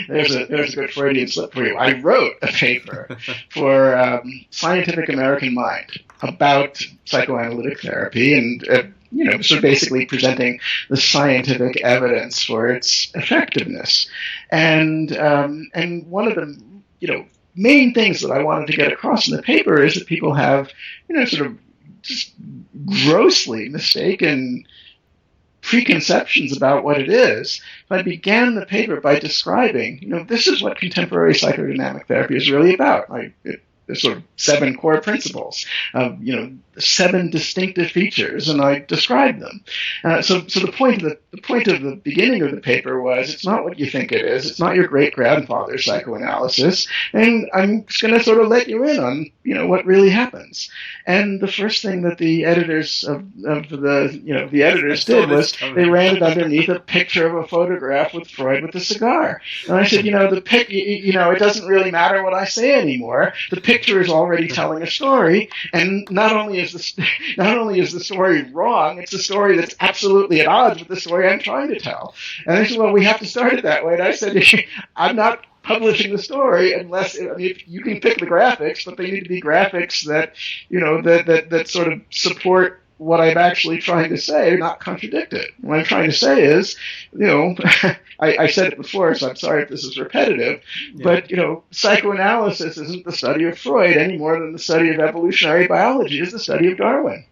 there's a good Freudian slip for you. I wrote a paper for Scientific American Mind about psychoanalytic therapy and, sort of basically presenting the scientific evidence for its effectiveness. And one of the, main things that I wanted to get across in the paper is that people have, sort of just grossly mistaken preconceptions about what it is. I began the paper by describing, this is what contemporary psychodynamic therapy is really about. There's sort of 7 core principles, 7 distinctive features, and I described them. So the point of the beginning of the paper was, it's not what you think it is. It's not your great grandfather's psychoanalysis, and I'm just going to sort of let you in on what really happens. And the first thing that the editors the editors did was they ran it underneath a picture of a photograph with Freud with a cigar. And I said, it doesn't really matter what I say anymore. The picture is already telling a story, and not only is the story wrong, it's a story that's absolutely at odds with the story I'm trying to tell. And they said, well, we have to start it that way. And I said, I'm not publishing the story unless, you can pick the graphics, but they need to be graphics that, that sort of support what I'm actually trying to say, not contradict it. What I'm trying to say is, I said it before, so I'm sorry if this is repetitive, but, psychoanalysis isn't the study of Freud any more than the study of evolutionary biology is the study of Darwin.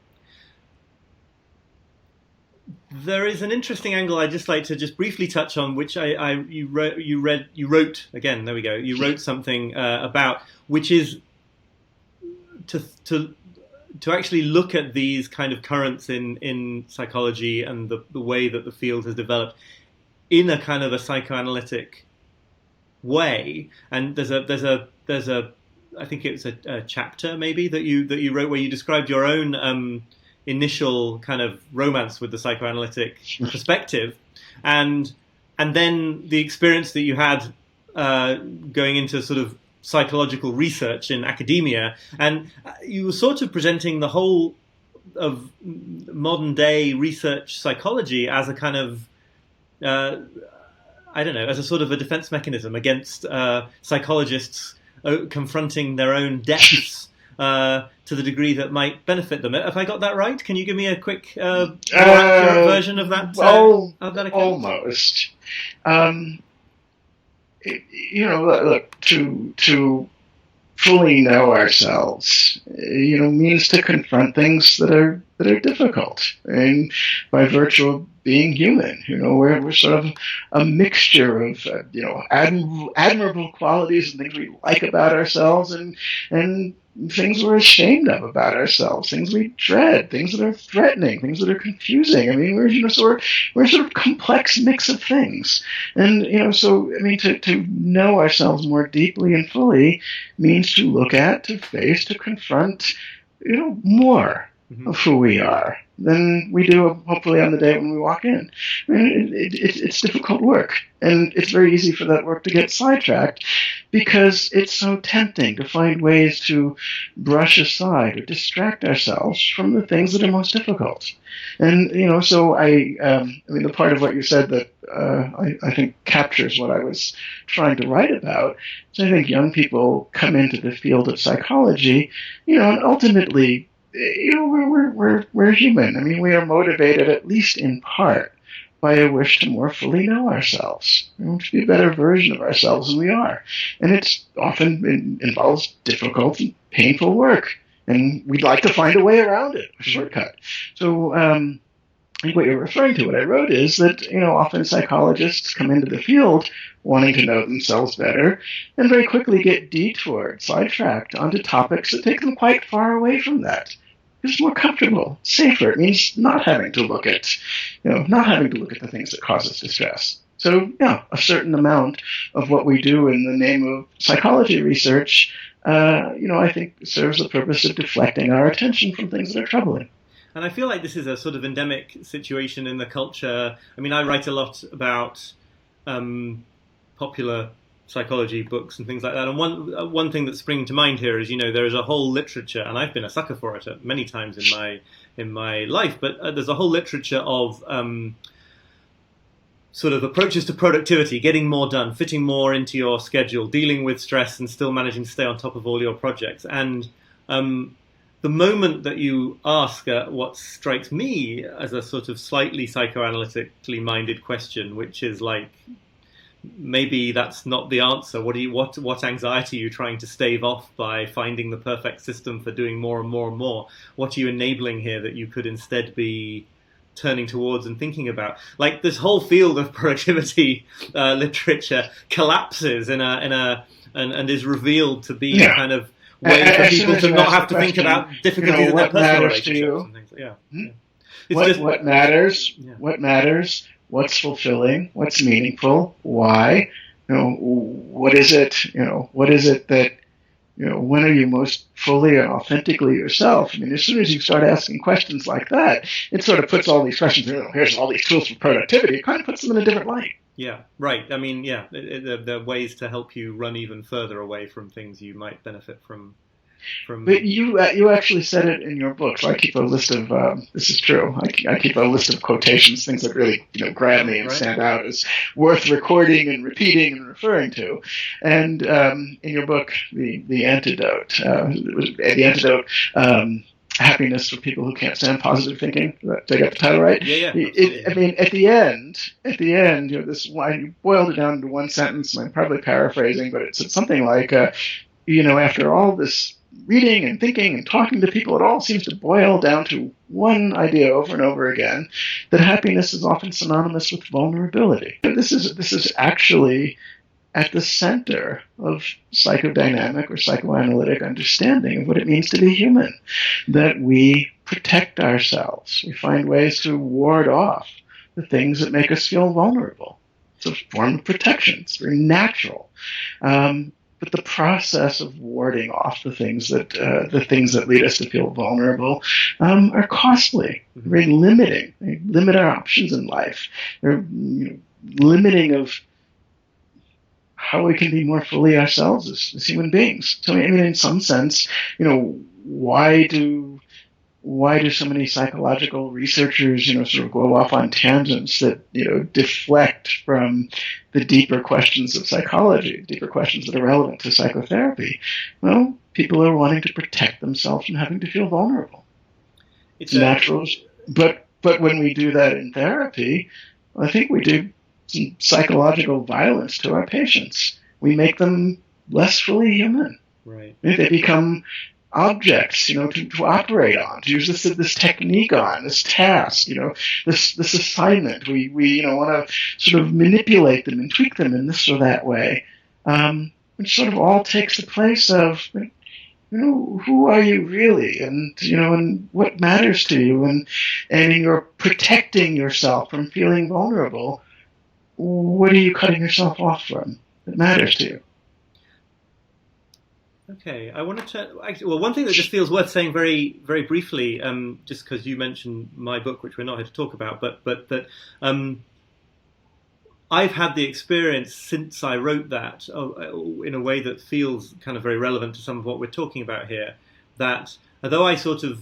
There is an interesting angle I'd just like to just briefly touch on, which you wrote again. There we go. You wrote something about, which is to actually look at these kind of currents in psychology and the way that the field has developed in a kind of a psychoanalytic way. And there's a I think it's a chapter maybe that you wrote where you described your own initial kind of romance with the psychoanalytic perspective, and then the experience that you had going into sort of psychological research in academia, and you were sort of presenting the whole of modern day research psychology as a kind of as a sort of a defense mechanism against psychologists confronting their own depths to the degree that might benefit them. Have I got that right? Can you give me a quick more accurate version of that? Almost. look, to fully know ourselves, means to confront things that are difficult, and by virtue of being human, we're sort of a mixture of admirable qualities and things we like about ourselves, and things we're ashamed of about ourselves, things we dread, things that are threatening, things that are confusing. I mean, we're sort of complex mix of things, and to know ourselves more deeply and fully means to look at, to face, to confront, more of who we are than we do hopefully on the day when we walk in. I mean, it's difficult work, and it's very easy for that work to get sidetracked because it's so tempting to find ways to brush aside or distract ourselves from the things that are most difficult. And so the part of what you said that I think captures what I was trying to write about. So I think young people come into the field of psychology, and ultimately, we're human. I mean, we are motivated, at least in part, by a wish to more fully know ourselves, to be a better version of ourselves than we are. And it's often involves difficult and painful work, and we'd like to find a way around it, a shortcut. So I think what you're referring to, what I wrote, is that often psychologists come into the field wanting to know themselves better, and very quickly get detoured, sidetracked onto topics that take them quite far away from that. It's more comfortable, safer. It means not having to look at, the things that cause us distress. So, a certain amount of what we do in the name of psychology research, I think serves the purpose of deflecting our attention from things that are troubling. And I feel like this is a sort of endemic situation in the culture. I mean, I write a lot about popular psychology books and things like that. And one thing that's springing to mind here is, there is a whole literature, and I've been a sucker for it many times in my life. But there's a whole literature of sort of approaches to productivity, getting more done, fitting more into your schedule, dealing with stress, and still managing to stay on top of all your projects. And the moment that you ask what strikes me as a sort of slightly psychoanalytically minded question, which is like, maybe that's not the answer. What anxiety are you trying to stave off by finding the perfect system for doing more and more and more? What are you enabling here that you could instead be turning towards and thinking about? Like, this whole field of productivity literature collapses and is revealed to be a kind of way for people to not have to think about difficulties in their personal relationships and things. What matters? Yeah. What matters? What's fulfilling? What's meaningful? Why? What is it? What is it that, when are you most fully and authentically yourself? I mean, as soon as you start asking questions like that, it sort of puts all these questions, here's all these tools for productivity. It kind of puts them in a different light. Yeah, right. I mean, there are ways to help you run even further away from things you might benefit from. But you actually said it in your book. So I keep a list of this is true. I keep a list of quotations, things that really grab me and stand out as worth recording and repeating and referring to. And in your book, the Antidote, Happiness for People Who Can't Stand Positive Thinking. Did I get the title right? Yeah. At the end, you boiled it down to one sentence, and I'm probably paraphrasing, but it's something like, after all this reading and thinking and talking to people, it all seems to boil down to one idea over and over again, that happiness is often synonymous with vulnerability. This is actually at the center of psychodynamic or psychoanalytic understanding of what it means to be human, that we protect ourselves. We find ways to ward off the things that make us feel vulnerable. It's a form of protection. It's very natural. But the process of warding off the things that lead us to feel vulnerable are costly, very limiting. They limit our options in life. They're limiting of how we can be more fully ourselves as human beings. So, I mean, in some sense, why do so many psychological researchers, sort of go off on tangents that, deflect from the deeper questions of psychology, deeper questions that are relevant to psychotherapy? Well, people are wanting to protect themselves from having to feel vulnerable. It's natural. But when we do that in therapy, I think we do some psychological violence to our patients. We make them less fully human. Right. They become objects, to operate on, to use this technique on, this task, this assignment. We want to sort of manipulate them and tweak them in this or that way, which sort of all takes the place of, who are you really, and what matters to you, and you're protecting yourself from feeling vulnerable. What are you cutting yourself off from that matters to you? Okay, I want to actually. Well, one thing that just feels worth saying very, very briefly, just because you mentioned my book, which we're not here to talk about, but that I've had the experience since I wrote that in a way that feels kind of very relevant to some of what we're talking about here. That although I sort of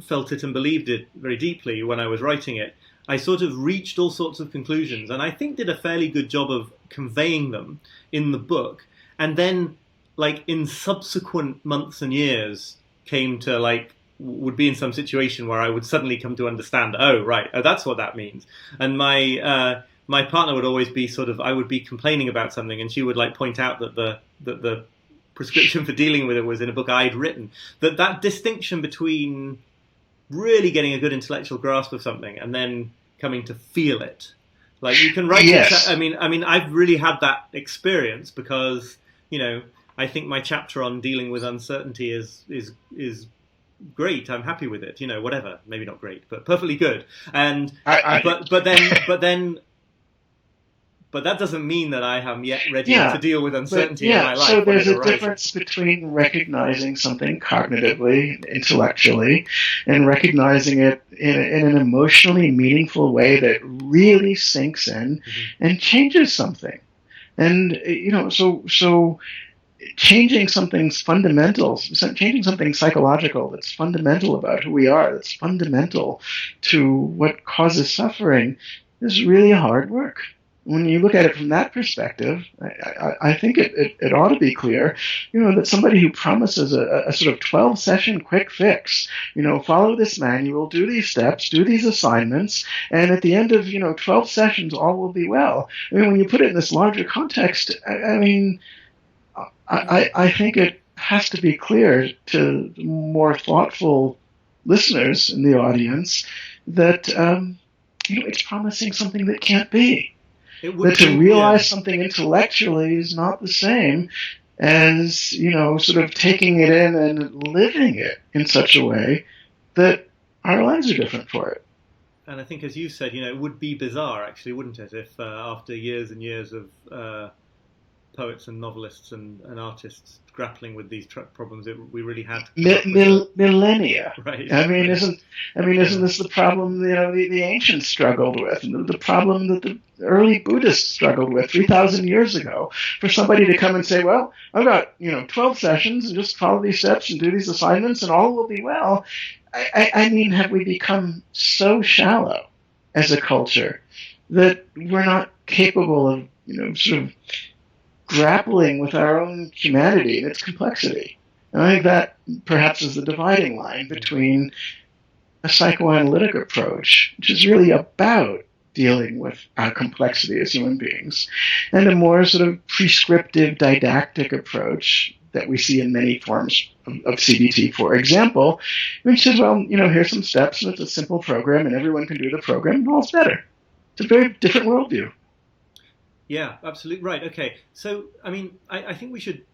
felt it and believed it very deeply when I was writing it, I sort of reached all sorts of conclusions, and I think did a fairly good job of conveying them in the book, and then, like, in subsequent months and years, came to, like, would be in some situation where I would suddenly come to understand, that's what that means. And my partner would always be I would be complaining about something, and she would, like, point out that the prescription for dealing with it was in a book I'd written. That distinction between really getting a good intellectual grasp of something and then coming to feel it. Like, you can write yes. I mean, I've really had that experience because, I think my chapter on dealing with uncertainty is great. I'm happy with it. Whatever. Maybe not great, but perfectly good. And but that doesn't mean that I am yet ready to deal with uncertainty in my life. So there's a difference between recognizing something cognitively, intellectually, and recognizing it in an emotionally meaningful way that really sinks in and changes something. And so changing something's fundamental, changing something psychological that's fundamental about who we are, that's fundamental to what causes suffering, is really hard work. When you look at it from that perspective, I think it ought to be clear, that somebody who promises a sort of 12-session quick fix, follow this manual, do these steps, do these assignments, and at the end of, 12 sessions, all will be well. I mean, when you put it in this larger context, I think it has to be clear to more thoughtful listeners in the audience that, it's promising something that can't be. That to realize something intellectually is not the same as, sort of taking it in and living it in such a way that our lives are different for it. And I think, as you said, it would be bizarre, actually, wouldn't it, if after years and years of poets and novelists and artists grappling with these problems, we really had millennia. Right. Isn't this the problem the ancients struggled with, and the problem that the early Buddhists struggled with 3,000 years ago? For somebody to come and say, well, I've got 12 sessions and just follow these steps and do these assignments and all will be well. Have we become so shallow as a culture that we're not capable of sort of grappling with our own humanity and its complexity? And I think that perhaps is the dividing line between a psychoanalytic approach, which is really about dealing with our complexity as human beings, and a more sort of prescriptive, didactic approach that we see in many forms of CBT, for example, which says, well, here's some steps, and it's a simple program, and everyone can do the program, and all's better. It's a very different worldview. Yeah, absolutely right. Okay, so I think we should,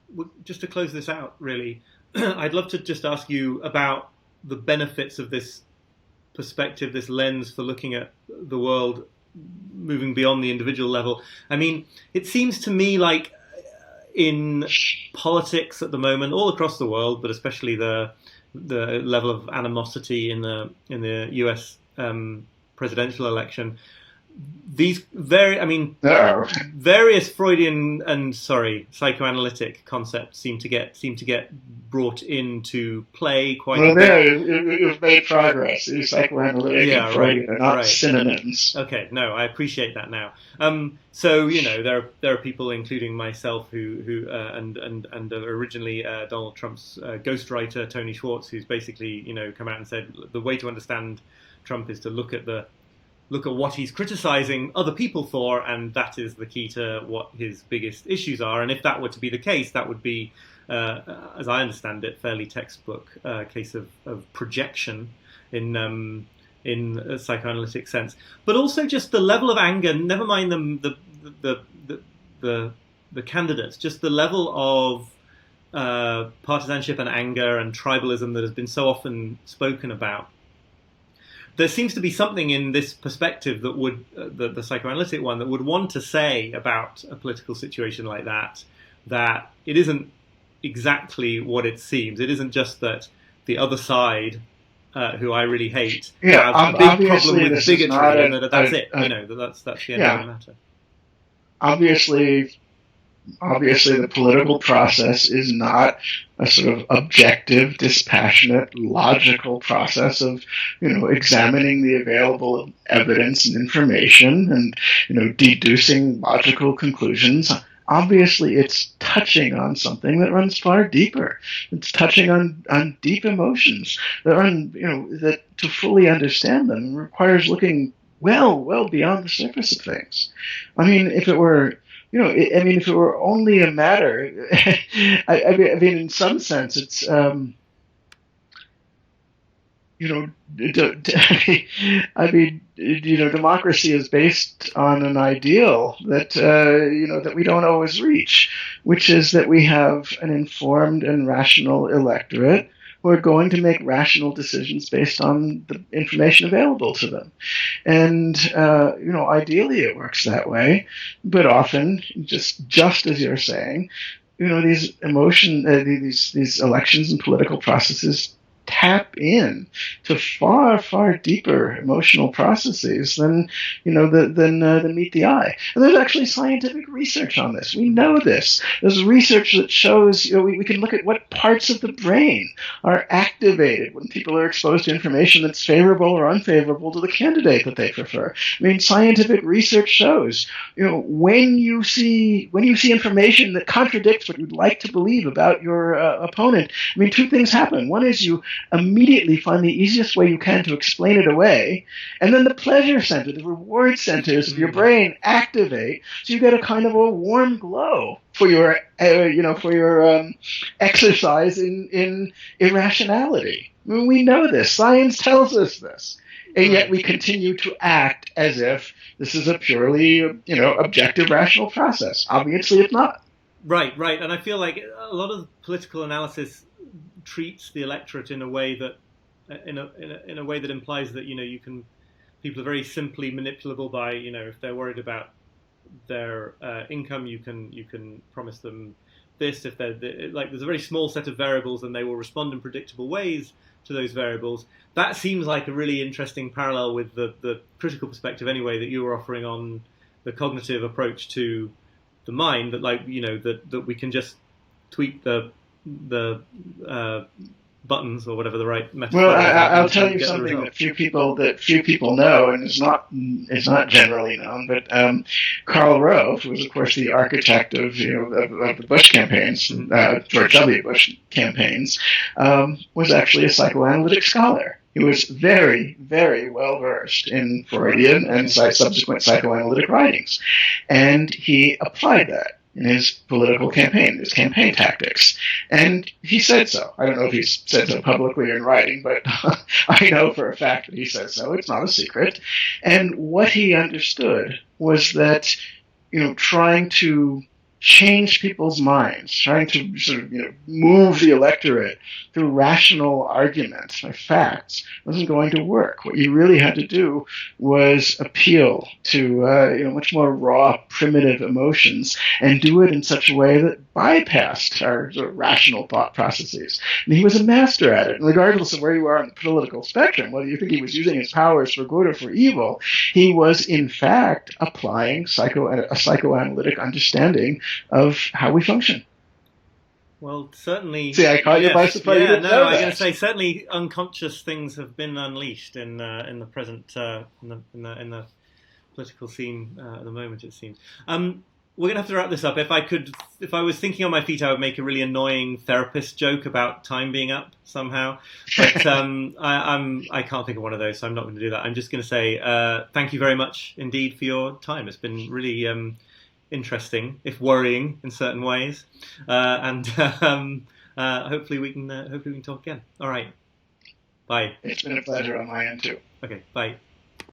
just to close this out, really, I'd love to just ask you about the benefits of this perspective, this lens for looking at the world, moving beyond the individual level. It seems to me like in politics at the moment, all across the world, but especially the level of animosity in the US presidential election, these various Freudian and psychoanalytic concepts seem to get brought into play quite a bit. You've made progress. Psychoanalytic and Freudian are not synonyms. Okay, no, I appreciate that now. So there are people, including myself, who and originally Donald Trump's ghostwriter Tony Schwartz, who's basically come out and said the way to understand Trump is to look at the look at what he's criticizing other people for, and that is the key to what his biggest issues are. And if that were to be the case, that would be, as I understand it, fairly textbook case of projection in a psychoanalytic sense. But also just the level of anger. Never mind the candidates, just the level of partisanship and anger and tribalism that has been so often spoken about. There seems to be something in this perspective that would, the psychoanalytic one, that would want to say about a political situation like that it isn't exactly what it seems. It isn't just that the other side, who I really hate, have a big problem with bigotry, and that's it. That's the end of the matter. Obviously, the political process is not a sort of objective, dispassionate, logical process of, examining the available evidence and information and, deducing logical conclusions. Obviously, it's touching on something that runs far deeper. It's touching on deep emotions that run, that to fully understand them requires looking well beyond the surface of things. I mean, if it were if it were only a matter, I mean, in some sense, it's, democracy is based on an ideal that, that we don't always reach, which is that we have an informed and rational electorate who are going to make rational decisions based on the information available to them. And, ideally it works that way, but often, just as you're saying, these these elections and political processes tap in to far deeper emotional processes than meet the eye. And there's actually scientific research on this. We know this. There's research that shows, we can look at what parts of the brain are activated when people are exposed to information that's favorable or unfavorable to the candidate that they prefer. I mean, scientific research shows, when you see information that contradicts what you'd like to believe about your opponent, I mean, two things happen. One is you immediately find the easiest way you can to explain it away, and then the pleasure center, the reward centers of your brain activate, so you get a kind of a warm glow for your exercise in irrationality. I mean, we know this. Science tells us this, and yet we continue to act as if this is a purely objective, rational process. Obviously, it's not. Right, and I feel like a lot of political analysis treats the electorate in a way that implies that people are very simply manipulable by if they're worried about their income, you can promise them this. If they're there's a very small set of variables and they will respond in predictable ways to those variables. That seems like a really interesting parallel with the critical perspective anyway that you were offering on the cognitive approach to the mind, that that we can just tweak the buttons or whatever the right metaphor. Well, I'll tell you something that few people know, and it's not generally known. But Karl Rove, who was of course the architect of the Bush campaigns, George W. Bush campaigns, was actually a psychoanalytic scholar. He was very, very well versed in Freudian and subsequent psychoanalytic writings, and he applied that in his political campaign, his campaign tactics. And he said so. I don't know if he said so publicly or in writing, but I know for a fact that he said so. It's not a secret. And what he understood was that, trying to change people's minds, trying to sort of move the electorate through rational arguments by facts wasn't going to work. What you really had to do was appeal to much more raw, primitive emotions, and do it in such a way that bypassed our sort of rational thought processes. And he was a master at it. And regardless of where you are on the political spectrum, whether you think he was using his powers for good or for evil, he was in fact applying a psychoanalytic understanding of how we function. Well, certainly. See, I caught you by surprise. Yeah, no, I was going to say certainly unconscious things have been unleashed in the present in the political scene at the moment. It seems. we're gonna have to wrap this up. If I was thinking on my feet, I would make a really annoying therapist joke about time being up somehow. But I can't think of one of those, so I'm not going to do that. I'm just going to say thank you very much indeed for your time. It's been really interesting, if worrying in certain ways, and hopefully we can talk again. All right, bye. It's been a pleasure on my end too. Okay, bye.